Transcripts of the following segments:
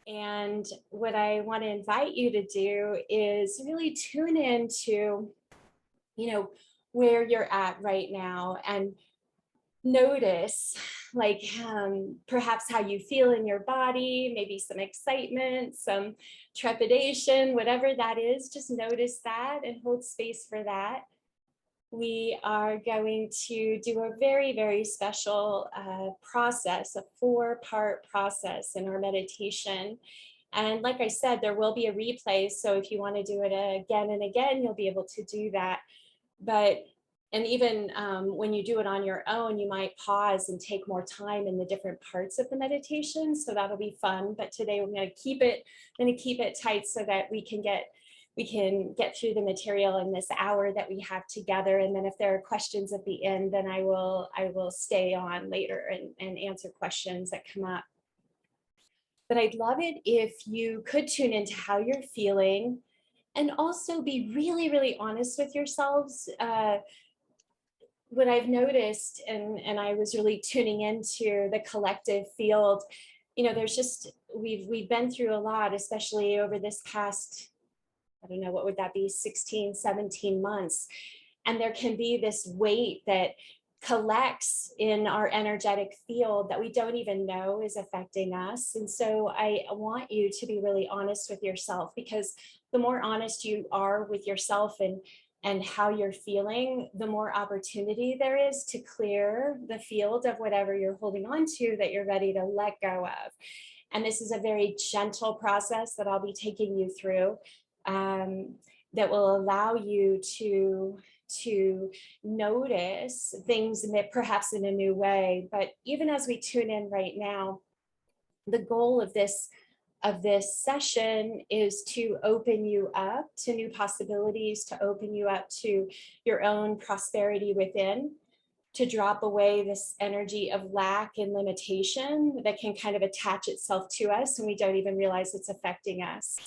And what I want to invite you to do is really tune into, where you're at right now and notice perhaps how you feel in your body, maybe some excitement, some trepidation, whatever that is. Just notice that and hold space for that. We are going to do a very, very special process, a 4-part process in our meditation. And like I said, there will be a replay. So if you want to do it again and again, you'll be able to do that. And even when you do it on your own, you might pause and take more time in the different parts of the meditation. So that'll be fun. But today we're going to keep it tight so that we can get through the material in this hour that we have together. And then if there are questions at the end, then I will stay on later and answer questions that come up. But I'd love it if you could tune into how you're feeling and also be really, really honest with yourselves. What I've noticed, and I was really tuning into the collective field, there's just, we've been through a lot, especially over this past, I don't know, what would that be, 16, 17 months. And there can be this weight that collects in our energetic field that we don't even know is affecting us. And so I want you to be really honest with yourself, because the more honest you are with yourself and how you're feeling, the more opportunity there is to clear the field of whatever you're holding on to that you're ready to let go of. And this is a very gentle process that I'll be taking you through, that will allow you to notice things that perhaps in a new way. But even as we tune in right now, the goal of this session is to open you up to new possibilities, to open you up to your own prosperity within, to drop away this energy of lack and limitation that can kind of attach itself to us and we don't even realize it's affecting us.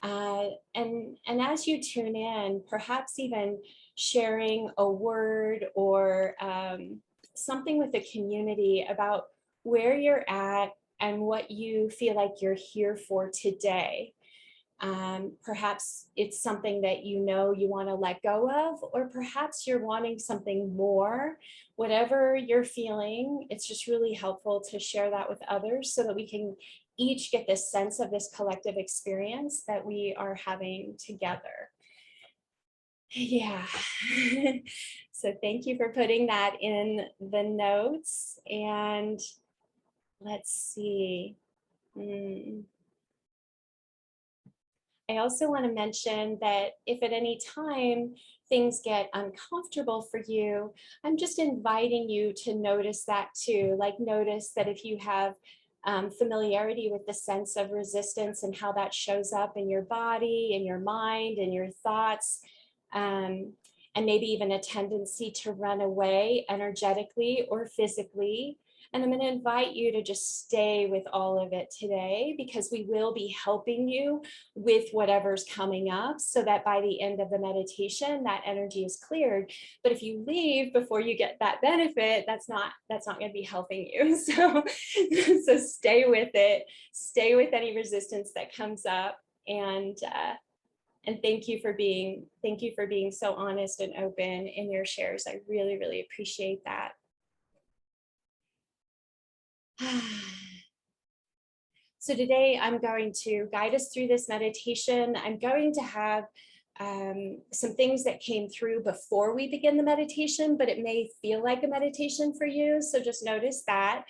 And as you tune in, perhaps even sharing a word or something with the community about where you're at and what you feel like you're here for today. Perhaps it's something that you want to let go of, or perhaps you're wanting something more. Whatever you're feeling, it's just really helpful to share that with others so that we can each get this sense of this collective experience that we are having together. Yeah. So thank you for putting that in the notes. And let's see. I also want to mention that if at any time things get uncomfortable for you, I'm just inviting you to notice that too. Like, notice that if you have familiarity with the sense of resistance and how that shows up in your body, in your mind, in your thoughts, and maybe even a tendency to run away energetically or physically. And I'm going to invite you to just stay with all of it today, because we will be helping you with whatever's coming up so that by the end of the meditation, that energy is cleared. But if you leave before you get that benefit, that's not going to be helping you. So stay with it, stay with any resistance that comes up. And thank you for being so honest and open in your shares. I really, really appreciate that. So today I'm going to guide us through this meditation. I'm going to have some things that came through before we begin the meditation, but it may feel like a meditation for you. So just notice that.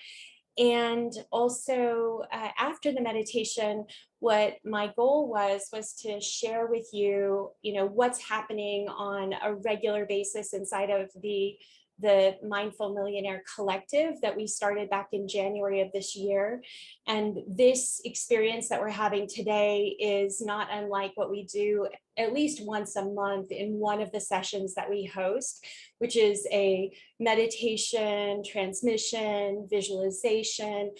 And also after the meditation, what my goal was to share with you, what's happening on a regular basis inside of the Mindful Millionaire Collective that we started back in January of this year. And this experience that we're having today is not unlike what we do at least once a month in one of the sessions that we host, which is a meditation, transmission, visualization.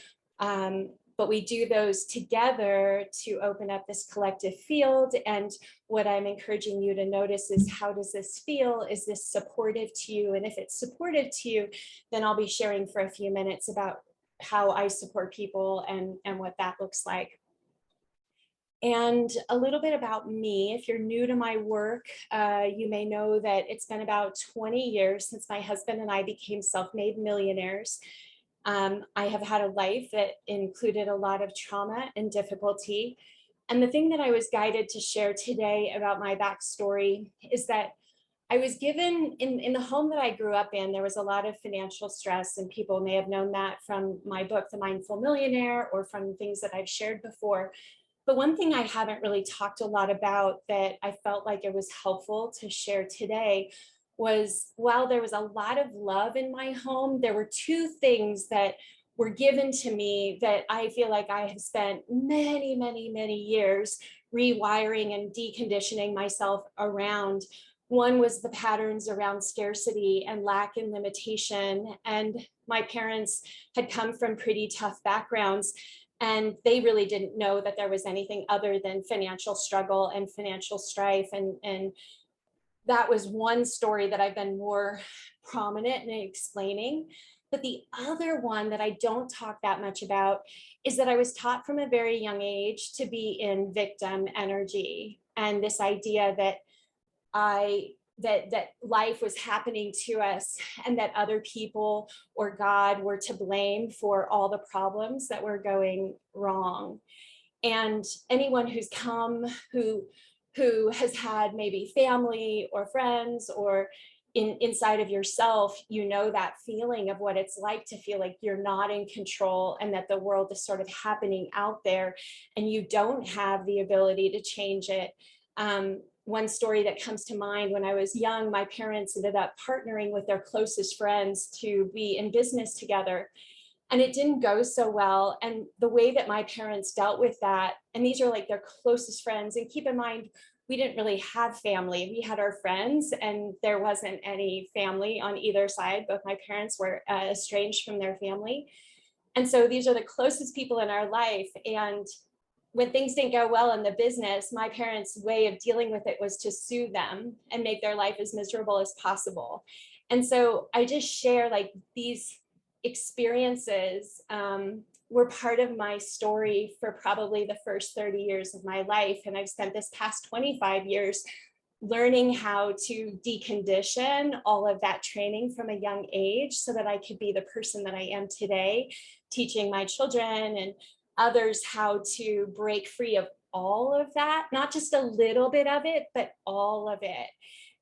But we do those together to open up this collective field. And what I'm encouraging you to notice is, how does this feel? Is this supportive to you? And if it's supportive to you, then I'll be sharing for a few minutes about how I support people and what that looks like. And a little bit about me. If you're new to my work, you may know that it's been about 20 years since my husband and I became self-made millionaires. I have had a life that included a lot of trauma and difficulty. And the thing that I was guided to share today about my backstory is that I was given in the home that I grew up in, there was a lot of financial stress, and people may have known that from my book, The Mindful Millionaire, or from things that I've shared before. But one thing I haven't really talked a lot about that I felt like it was helpful to share today was, while there was a lot of love in my home, there were two things that were given to me that I feel like I have spent many, many, many years rewiring and deconditioning myself around. One was the patterns around scarcity and lack and limitation. And my parents had come from pretty tough backgrounds, and they really didn't know that there was anything other than financial struggle and financial strife. And that was one story that I've been more prominent in explaining. But the other one that I don't talk that much about is that I was taught from a very young age to be in victim energy, and this idea that that life was happening to us, and that other people or God were to blame for all the problems that were going wrong. And anyone who's come who has had maybe family or friends or inside of yourself, you know that feeling of what it's like to feel like you're not in control, and that the world is sort of happening out there and you don't have the ability to change it. One story that comes to mind: when I was young, my parents ended up partnering with their closest friends to be in business together. And it didn't go so well. And the way that my parents dealt with that, and these are like their closest friends, and keep in mind, we didn't really have family. We had our friends, and there wasn't any family on either side. Both my parents were estranged from their family. And so these are the closest people in our life. And when things didn't go well in the business, my parents' way of dealing with it was to sue them and make their life as miserable as possible. And so I just share, like, these experiences were part of my story for probably the first 30 years of my life. And I've spent this past 25 years learning how to decondition all of that training from a young age so that I could be the person that I am today, teaching my children and others how to break free of all of that, not just a little bit of it, but all of it.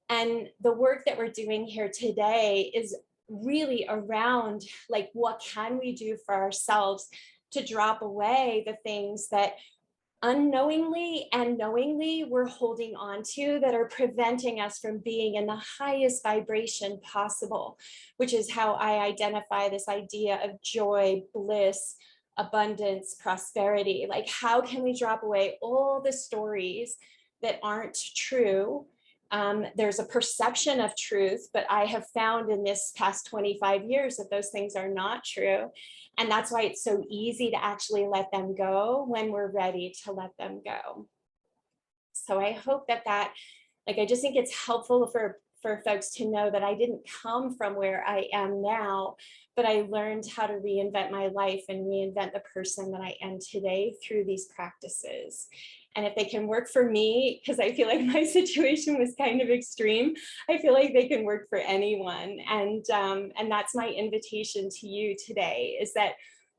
And the work that we're doing here today is really around, like, what can we do for ourselves to drop away the things that unknowingly and knowingly we're holding on to, that are preventing us from being in the highest vibration possible, which is how I identify this idea of joy, bliss, abundance, prosperity. Like, how can we drop away all the stories that aren't true? There's a perception of truth, but I have found in this past 25 years that those things are not true. And that's why it's so easy to actually let them go when we're ready to let them go. So I hope that like, I just think it's helpful for folks to know that I didn't come from where I am now, but I learned how to reinvent my life and reinvent the person that I am today through these practices. And if they can work for me, because I feel like my situation was kind of extreme, I feel like they can work for anyone. And that's my invitation to you today, is that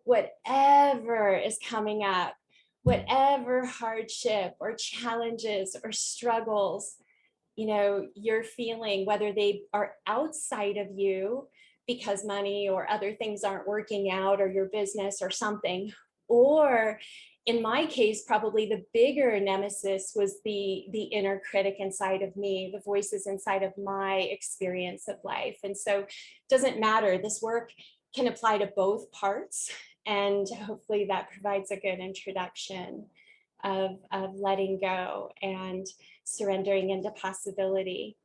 whatever is coming up, whatever hardship or challenges or struggles, you know, you're feeling, whether they are outside of you because money or other things aren't working out, or your business or something, or in my case, probably the bigger nemesis was the inner critic inside of me, the voices inside of my experience of life. And so it doesn't matter. This work can apply to both parts. And hopefully that provides a good introduction of letting go and surrendering into possibility.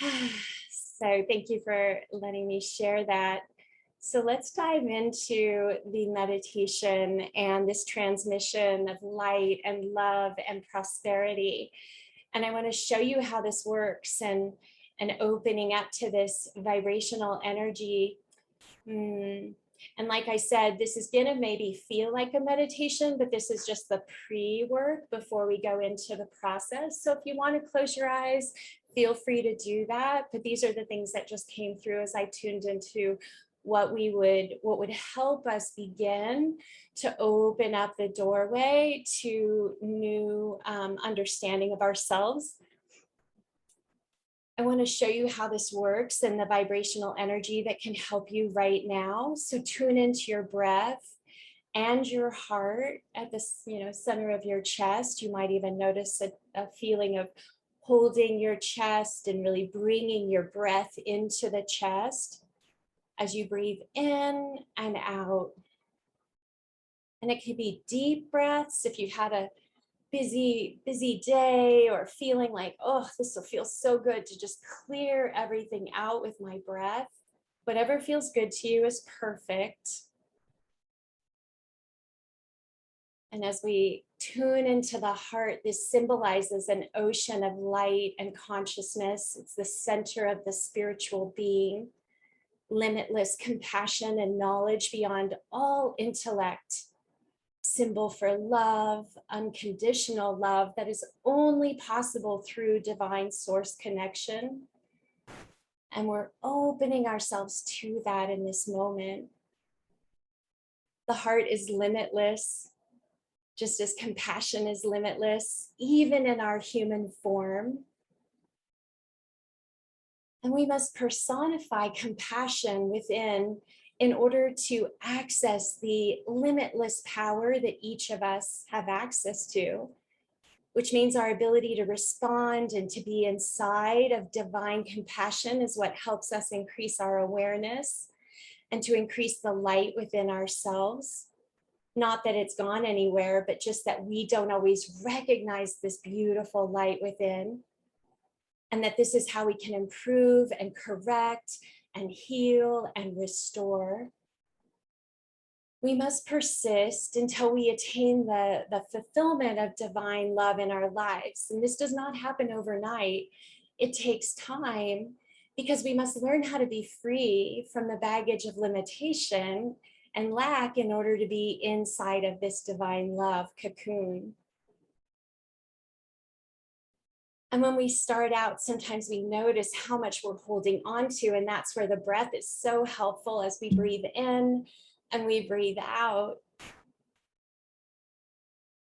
So thank you for letting me share that. So let's dive into the meditation and this transmission of light and love and prosperity. And I want to show you how this works, and opening up to this vibrational energy. And like I said, this is going to maybe feel like a meditation, but this is just the pre-work before we go into the process. So if you want to close your eyes, feel free to do that. But these are the things that just came through as I tuned into what would help us begin to open up the doorway to new understanding of ourselves. I want to show you how this works and the vibrational energy that can help you right now. So tune into your breath and your heart at the center of your chest. You might even notice a feeling of holding your chest and really bringing your breath into the chest as you breathe in and out. And it can be deep breaths if you've had a busy day or feeling like, oh, this will feel so good to just clear everything out with my breath. Whatever feels good to you is perfect. And as we tune into the heart, this symbolizes an ocean of light and consciousness. It's the center of the spiritual being, limitless compassion and knowledge beyond all intellect. Symbol for love, unconditional love that is only possible through divine source connection. And we're opening ourselves to that in this moment. The heart is limitless, just as compassion is limitless, even in our human form. And we must personify compassion within in order to access the limitless power that each of us have access to, which means our ability to respond and to be inside of divine compassion is what helps us increase our awareness and to increase the light within ourselves. Not that it's gone anywhere, but just that we don't always recognize this beautiful light within, and that this is how we can improve and correct and heal and restore. We must persist until we attain the fulfillment of divine love in our lives. And this does not happen overnight. It takes time because we must learn how to be free from the baggage of limitation and lack in order to be inside of this divine love cocoon. And when we start out, sometimes we notice how much we're holding on to, and that's where the breath is so helpful as we breathe in and we breathe out.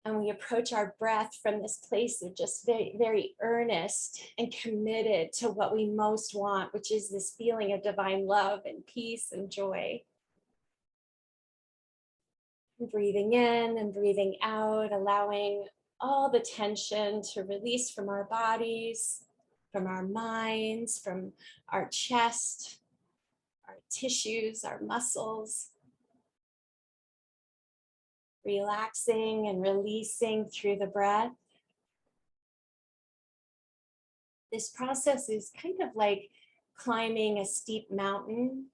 And we approach our breath from this place of just very, very earnest and committed to what we most want, which is this feeling of divine love and peace and joy. And breathing in and breathing out, allowing all the tension to release from our bodies, from our minds, from our chest, our tissues, our muscles. Relaxing and releasing through the breath. This process is kind of like climbing a steep mountain.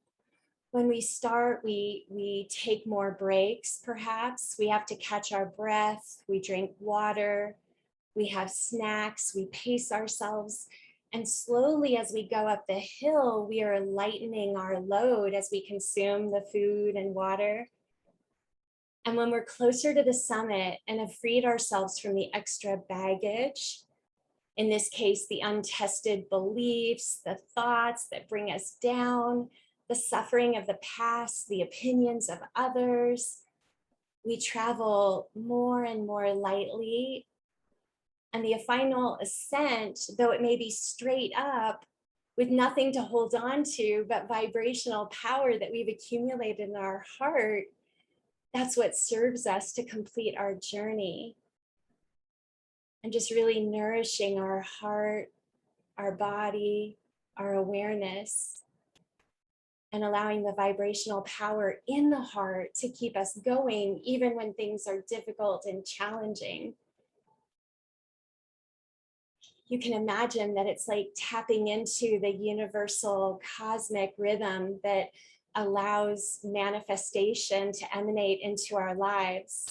When we start, we take more breaks, perhaps. We have to catch our breath, we drink water, we have snacks, we pace ourselves. And slowly as we go up the hill, we are lightening our load as we consume the food and water. And when we're closer to the summit and have freed ourselves from the extra baggage, in this case, the untested beliefs, the thoughts that bring us down, the suffering of the past, the opinions of others, we travel more and more lightly. And the final ascent, though it may be straight up with nothing to hold on to, but vibrational power that we've accumulated in our heart, that's what serves us to complete our journey. And just really nourishing our heart, our body, our awareness, and allowing the vibrational power in the heart to keep us going, even when things are difficult and challenging. You can imagine that it's like tapping into the universal cosmic rhythm that allows manifestation to emanate into our lives.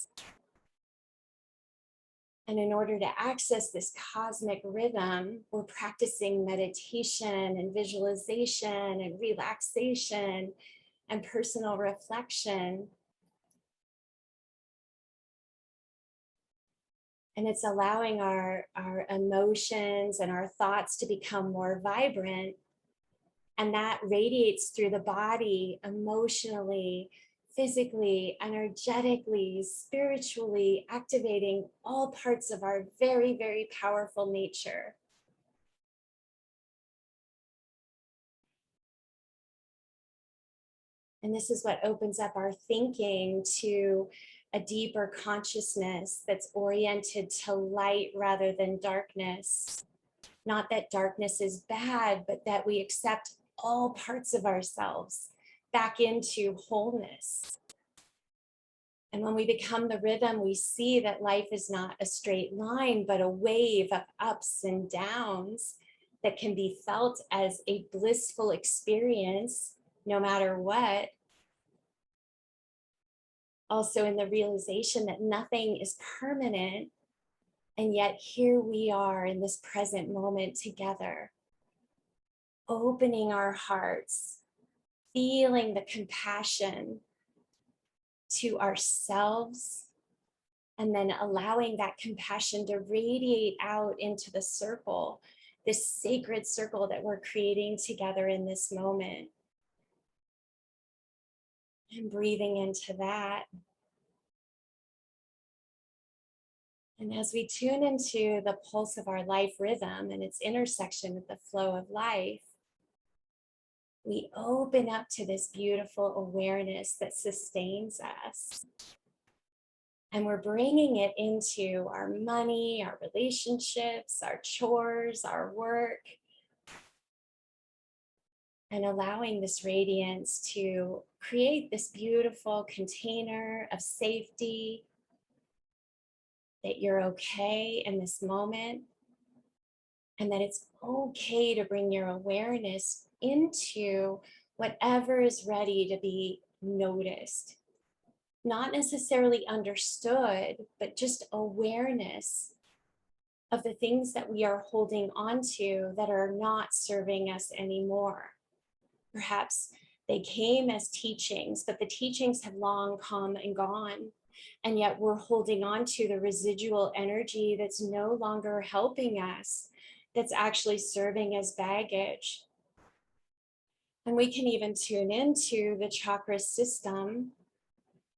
And in order to access this cosmic rhythm, we're practicing meditation and visualization and relaxation and personal reflection. And it's allowing our emotions and our thoughts to become more vibrant. And that radiates through the body emotionally, physically, energetically, spiritually, activating all parts of our very, very powerful nature. And this is what opens up our thinking to a deeper consciousness that's oriented to light rather than darkness. Not that darkness is bad, but that we accept all parts of ourselves back into wholeness. And when we become the rhythm, we see that life is not a straight line, but a wave of ups and downs that can be felt as a blissful experience, no matter what. Also in the realization that nothing is permanent, and yet here we are in this present moment together, opening our hearts, feeling the compassion to ourselves, and then allowing that compassion to radiate out into the circle, this sacred circle that we're creating together in this moment. And breathing into that. And as we tune into the pulse of our life rhythm and its intersection with the flow of life, we open up to this beautiful awareness that sustains us. And we're bringing it into our money, our relationships, our chores, our work, and allowing this radiance to create this beautiful container of safety, that you're okay in this moment, and that it's okay to bring your awareness into whatever is ready to be noticed. Not necessarily understood, but just awareness of the things that we are holding on to that are not serving us anymore. Perhaps they came as teachings, but the teachings have long come and gone. And yet we're holding on to the residual energy that's no longer helping us, that's actually serving as baggage. And we can even tune into the chakra system,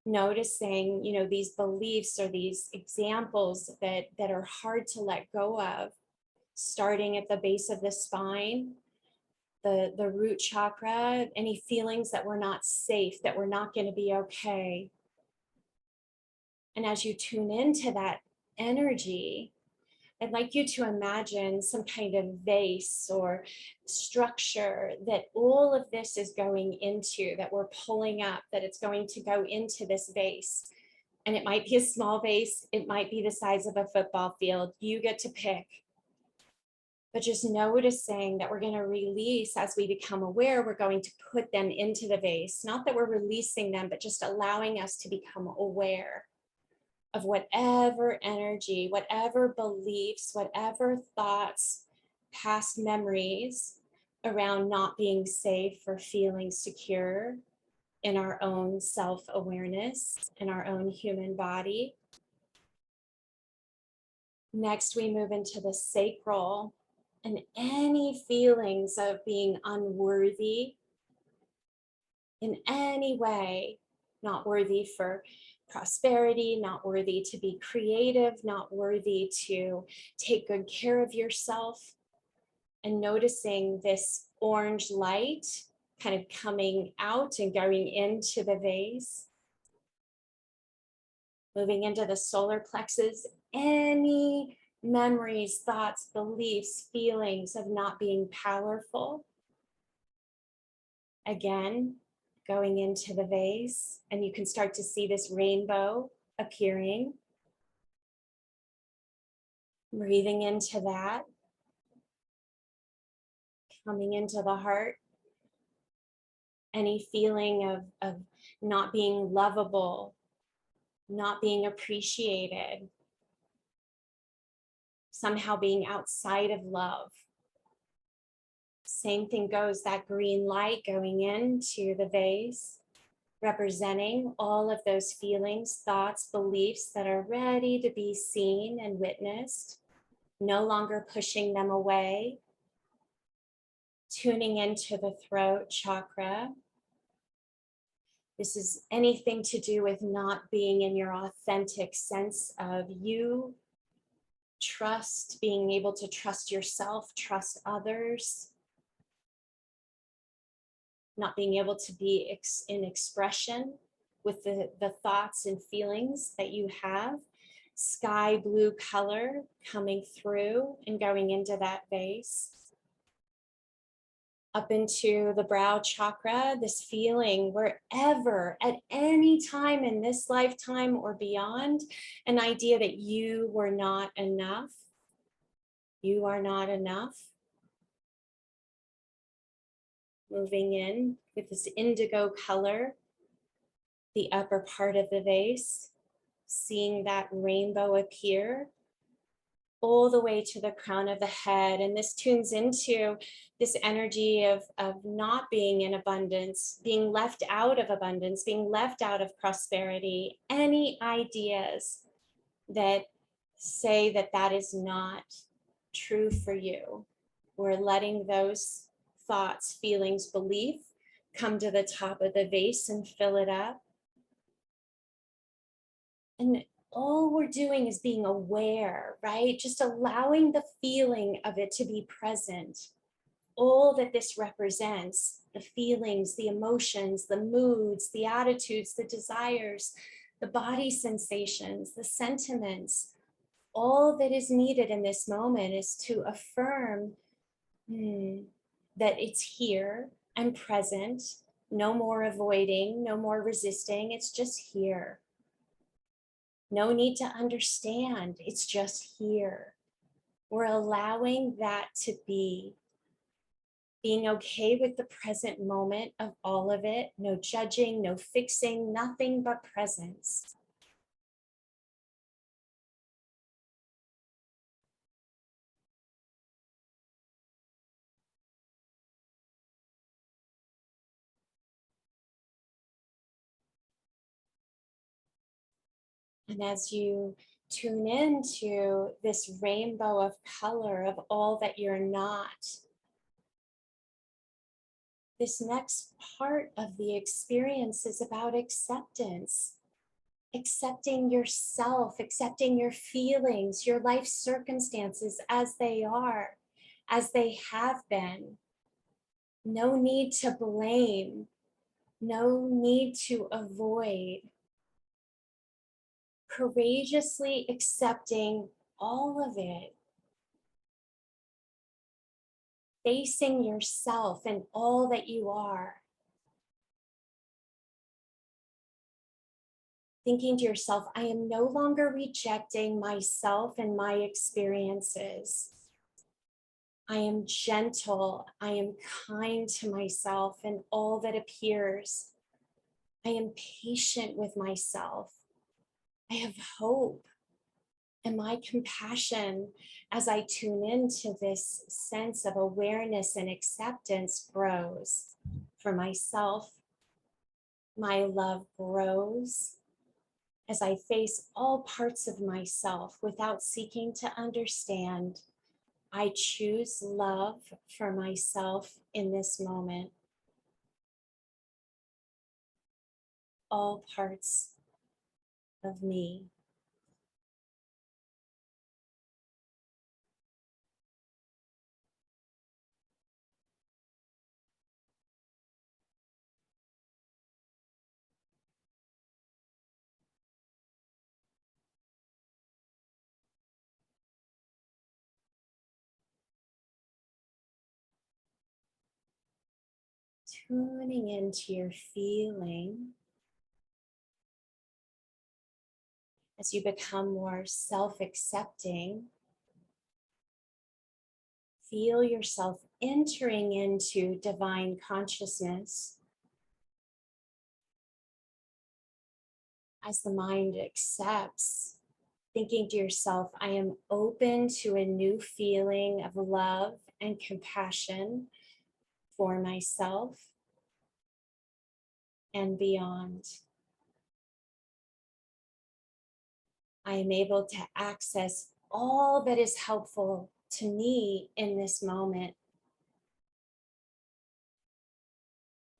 noticing, these beliefs or these examples that are hard to let go of, starting at the base of the spine, the root chakra, any feelings that we're not safe, that we're not going to be okay. And as you tune into that energy, I'd like you to imagine some kind of vase or structure that all of this is going into, that we're pulling up, that it's going to go into this vase. And it might be a small vase, it might be the size of a football field. You get to pick. But just noticing that we're going to release as we become aware, we're going to put them into the vase. Not that we're releasing them, but just allowing us to become aware of whatever energy, whatever beliefs, whatever thoughts, past memories around not being safe or feeling secure in our own self-awareness, in our own human body. Next, we move into the sacral, and any feelings of being unworthy in any way, not worthy for prosperity, not worthy to be creative, not worthy to take good care of yourself, and noticing this orange light kind of coming out and going into the vase, moving into the solar plexus, any memories, thoughts, beliefs, feelings of not being powerful. Again, going into the vase, and you can start to see this rainbow appearing. Breathing into that, coming into the heart. Any feeling of not being lovable, not being appreciated, somehow being outside of love. Same thing goes, that green light going into the vase, representing all of those feelings, thoughts, beliefs that are ready to be seen and witnessed, no longer pushing them away, tuning into the throat chakra. This is anything to do with not being in your authentic sense of you, trust, being able to trust yourself, trust others, not being able to be in expression with the thoughts and feelings that you have. Sky blue color coming through and going into that base. Up into the brow chakra, this feeling wherever, at any time in this lifetime or beyond, an idea that you were not enough. You are not enough. Moving in with this indigo color, the upper part of the vase, seeing that rainbow appear all the way to the crown of the head. And this tunes into this energy of not being in abundance, being left out of abundance, being left out of prosperity. Any ideas that say that that is not true for you, we're letting those thoughts, feelings, belief come to the top of the vase and fill it up. And all we're doing is being aware, right? Just allowing the feeling of it to be present. All that this represents, the feelings, the emotions, the moods, the attitudes, the desires, the body sensations, the sentiments, all that is needed in this moment is to affirm that it's here and present, no more avoiding, no more resisting, it's just here. No need to understand, it's just here. We're allowing that to be. Being okay with the present moment of all of it, no judging, no fixing, nothing but presence. And as you tune into this rainbow of color of all that you're not, this next part of the experience is about acceptance. Accepting yourself, accepting your feelings, your life circumstances as they are, as they have been. No need to blame, no need to avoid. Courageously accepting all of it. Facing yourself and all that you are. Thinking to yourself, I am no longer rejecting myself and my experiences. I am gentle, I am kind to myself and all that appears. I am patient with myself. I have hope. And my compassion, as I tune into this sense of awareness and acceptance, grows for myself. My love grows as I face all parts of myself without seeking to understand. I choose love for myself in this moment. All parts of me. Tuning into your feeling as you become more self-accepting. Feel yourself entering into divine consciousness as the mind accepts, thinking to yourself, I am open to a new feeling of love and compassion for myself. and beyond. I am able to access all that is helpful to me in this moment.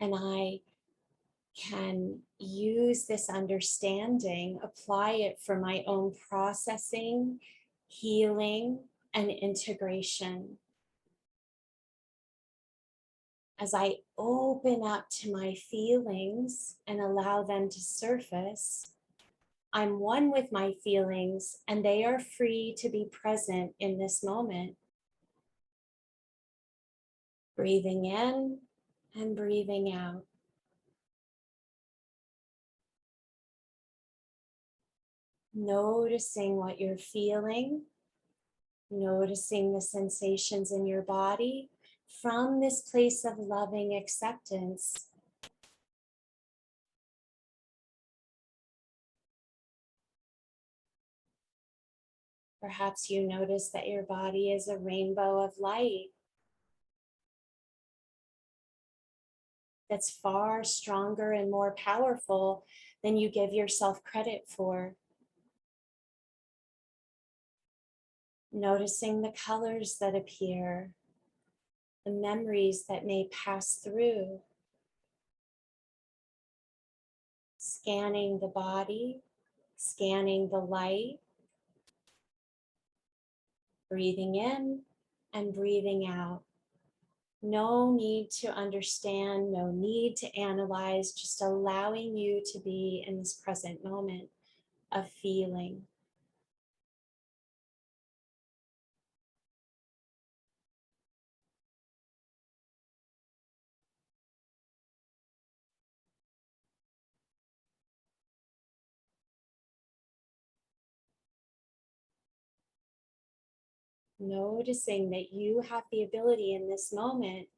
And I can use this understanding, apply it for my own processing, healing, and integration. As I open up to my feelings and allow them to surface, I'm one with my feelings and they are free to be present in this moment. Breathing in and breathing out. Noticing what you're feeling, noticing the sensations in your body from this place of loving acceptance. Perhaps you notice that your body is a rainbow of light that's far stronger and more powerful than you give yourself credit for. Noticing the colors that appear, the memories that may pass through. Scanning the body, scanning the light, breathing in and breathing out. No need to understand, no need to analyze, just allowing you to be in this present moment of feeling. Noticing that you have the ability in this moment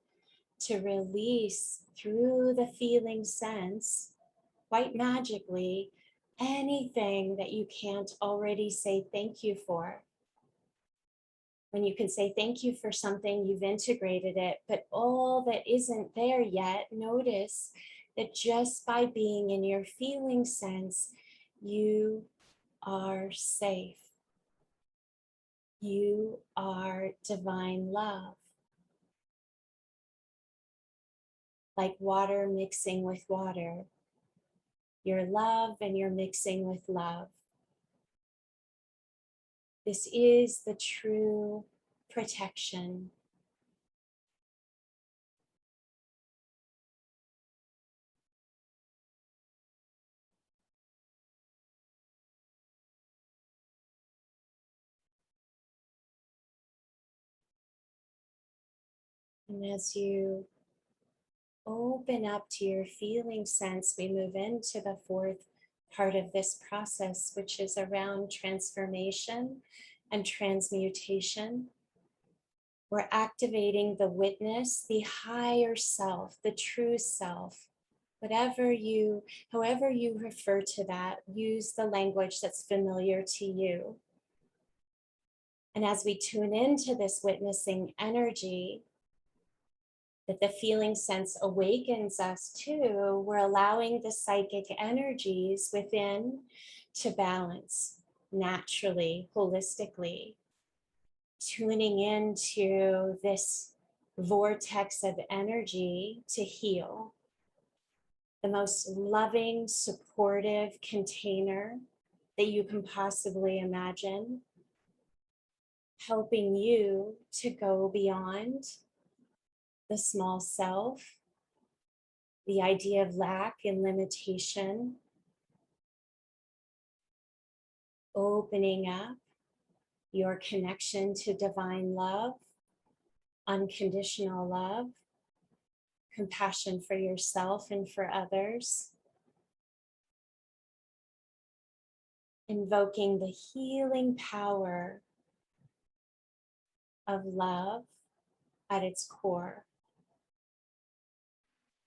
to release through the feeling sense, quite magically, anything that you can't already say thank you for. When you can say thank you for something, you've integrated it, but all that isn't there yet, notice that just by being in your feeling sense, you are safe. You are divine love. Like water mixing with water. You're love and you're mixing with love. This is the true protection. And as you open up to your feeling sense, we move into the fourth part of this process, which is around transformation and transmutation. We're activating the witness, the higher self, the true self. However you refer to that, use the language that's familiar to you. And as we tune into this witnessing energy, that the feeling sense awakens us to, we're allowing the psychic energies within to balance naturally, holistically, tuning into this vortex of energy to heal. The most loving, supportive container that you can possibly imagine, helping you to go beyond the small self, the idea of lack and limitation, opening up your connection to divine love, unconditional love, compassion for yourself and for others, invoking the healing power of love at its core,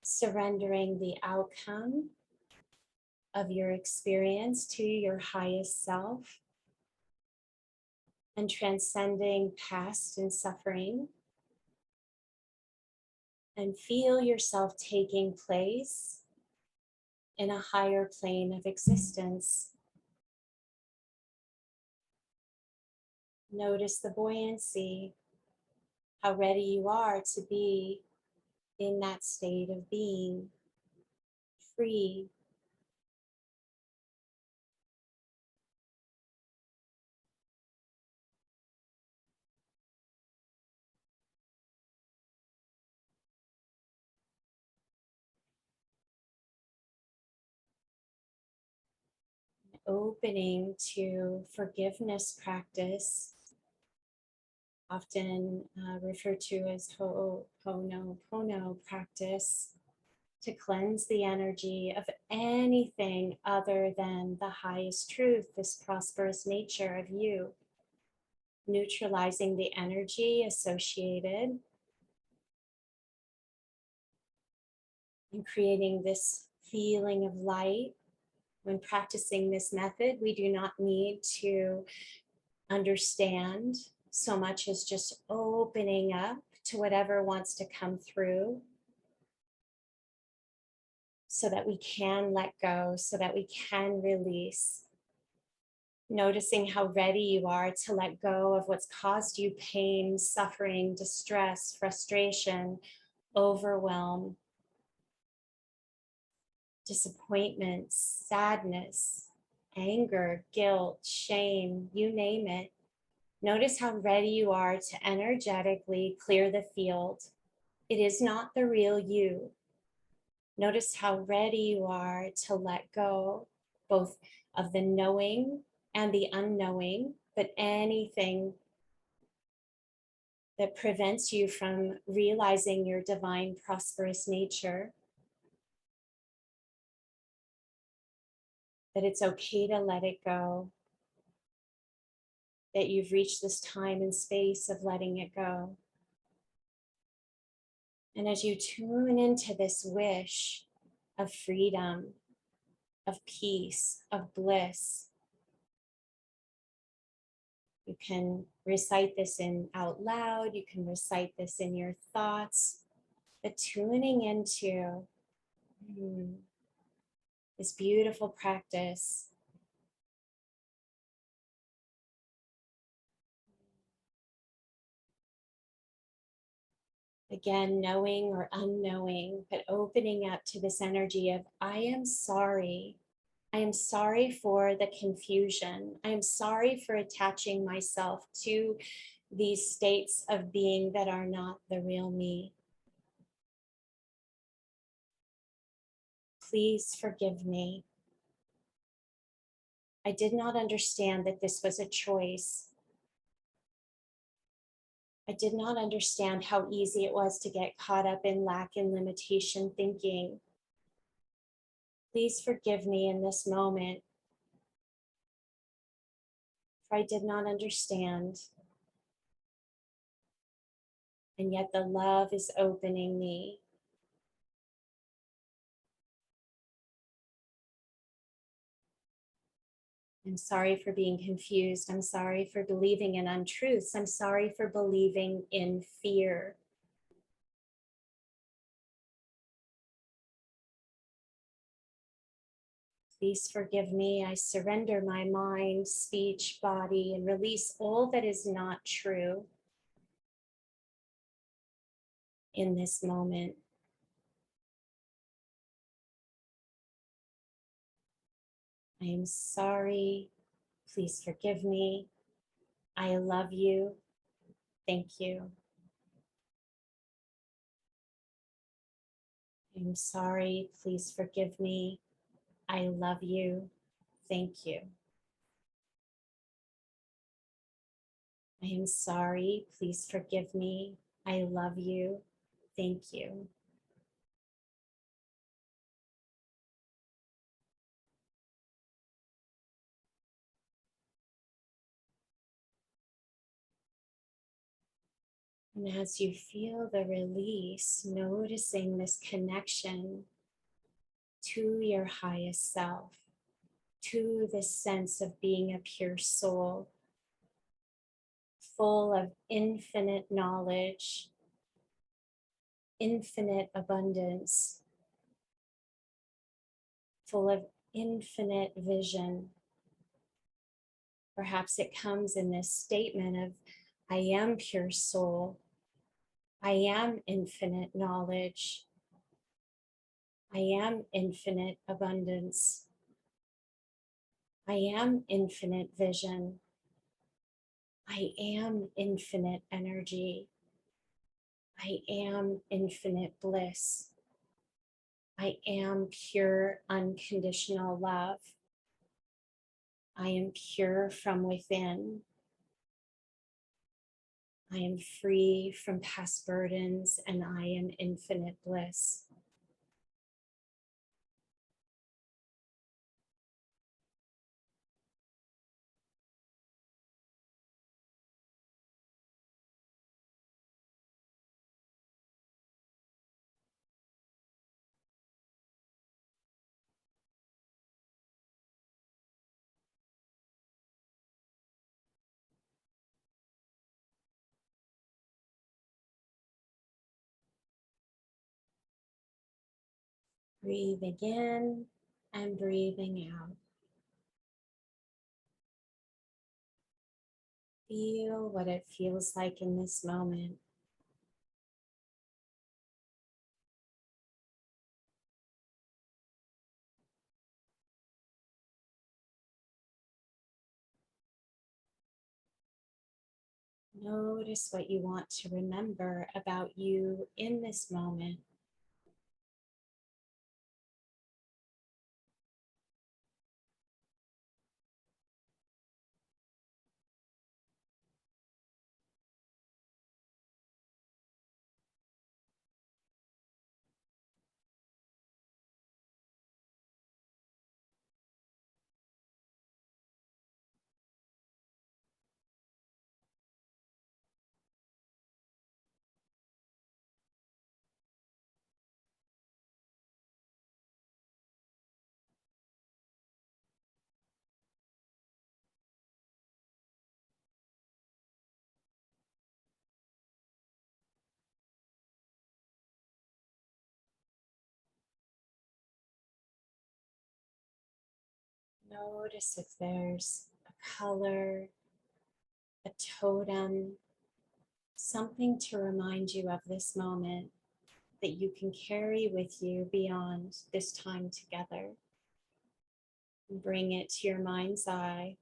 surrendering the outcome of your experience to your highest self, and transcending past and suffering, and feel yourself taking place in a higher plane of existence. Notice the buoyancy, how ready you are to be in that state of being free. Opening to forgiveness practice, often referred to as Ho'oponopono practice, to cleanse the energy of anything other than the highest truth, this prosperous nature of you, neutralizing the energy associated and creating this feeling of light. When practicing this method, we do not need to understand so much as just opening up to whatever wants to come through, so that we can let go, so that we can release. Noticing how ready you are to let go of what's caused you pain, suffering, distress, frustration, overwhelm, disappointment, sadness, anger, guilt, shame, you name it. Notice how ready you are to energetically clear the field. It is not the real you. Notice how ready you are to let go, both of the knowing and the unknowing, but anything that prevents you from realizing your divine, prosperous nature. That it's okay to let it go. That you've reached this time and space of letting it go. And as you tune into this wish of freedom, of peace, of bliss, you can recite this out loud, you can recite this in your thoughts, but tuning into this beautiful practice. Again, knowing or unknowing, but opening up to this energy of, I am sorry. I am sorry for the confusion. I am sorry for attaching myself to these states of being that are not the real me. Please forgive me. I did not understand that this was a choice. I did not understand how easy it was to get caught up in lack and limitation thinking. Please forgive me in this moment, for I did not understand. And yet the love is opening me. I'm sorry for being confused. I'm sorry for believing in untruths. I'm sorry for believing in fear. Please forgive me. I surrender my mind, speech, body, and release all that is not true in this moment. I am sorry. Please forgive me. I love you. Thank you. I'm sorry. Please forgive me. I love you. Thank you. I am sorry. Please forgive me. I love you. Thank you. And as you feel the release, noticing this connection to your highest self, to this sense of being a pure soul, full of infinite knowledge, infinite abundance, full of infinite vision. Perhaps it comes in this statement of, I am pure soul. I am infinite knowledge. I am infinite abundance. I am infinite vision. I am infinite energy. I am infinite bliss. I am pure unconditional love. I am pure from within. I am free from past burdens, and I am infinite bliss. Breathing in and breathing out. Feel what it feels like in this moment. Notice what you want to remember about you in this moment. Notice if there's a color, a totem, something to remind you of this moment that you can carry with you beyond this time together. Bring it to your mind's eye.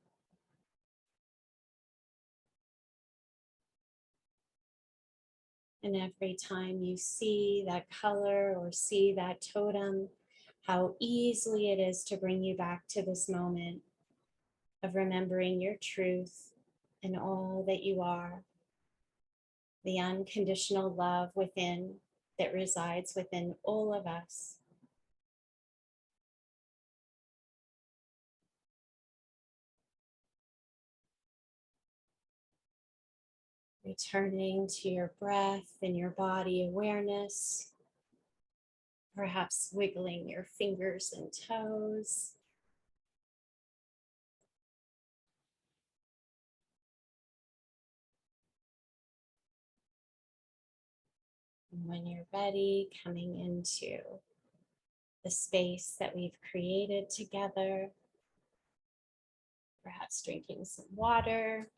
And every time you see that color or see that totem, how easily it is to bring you back to this moment of remembering your truth and all that you are, the unconditional love within that resides within all of us. Returning to your breath and your body awareness, perhaps wiggling your fingers and toes. And when you're ready, coming into the space that we've created together, perhaps drinking some water.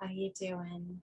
How you doing?